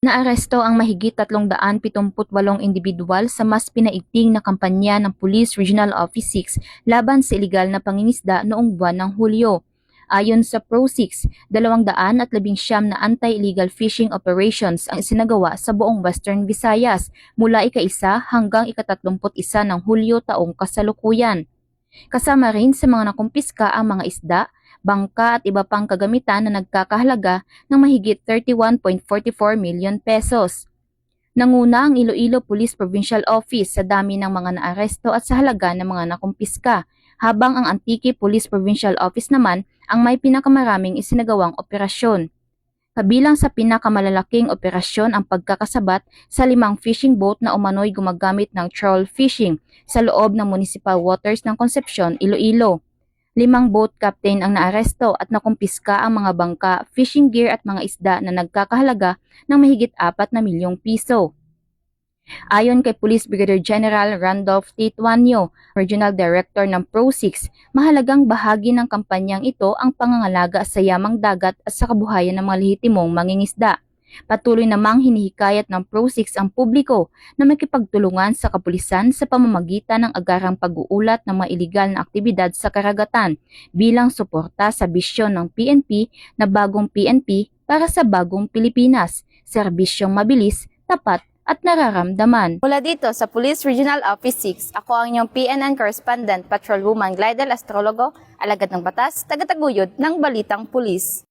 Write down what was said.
Naaresto ang mahigit 378 individual sa mas pinaigting na kampanya ng Police Regional Office 6 laban sa ilegal na pangingisda noong buwan ng Hulyo. Ayon sa Pro-6, 219 na anti-illegal fishing operations ang isinagawa sa buong Western Visayas mula ika-1 hanggang ika-31 ng Hulyo taong kasalukuyan. Kasama rin sa mga nakumpiska ang mga isda, bangka at iba pang kagamitan na nagkakahalaga ng mahigit 31.44 million pesos. Nanguna ang Iloilo Police Provincial Office sa dami ng mga naaresto at sa halaga ng mga nakumpiska, habang ang Antique Police Provincial Office naman ang may pinakamaraming isinagawang operasyon. Kabilang sa pinakamalalaking operasyon ang pagkakasabat sa 5 fishing boat na umano'y gumagamit ng trawl fishing sa loob ng municipal waters ng Concepcion, Iloilo. 5 boat captain ang naaresto at nakumpiska ang mga bangka, fishing gear at mga isda na nagkakahalaga ng mahigit 4 na milyong piso. Ayon kay Police Brigadier General Randolph T. Tuanyo, Regional Director ng Pro-6, mahalagang bahagi ng kampanyang ito ang pangangalaga sa yamang dagat at sa kabuhayan ng mga lehitimong mangingisda. Patuloy namang hinihikayat ng Pro-6 ang publiko na makipagtulungan sa kapulisan sa pamamagitan ng agarang pag-uulat ng mga iligal na aktibidad sa karagatan bilang suporta sa bisyon ng PNP na bagong PNP para sa bagong Pilipinas, serbisyong mabilis, tapat at nararamdaman. Mula dito sa Police Regional Office 6, ako ang inyong PNN Correspondent, Patrolwoman Glidel Astrologo, alagad ng batas, tagataguyod ng Balitang Pulis.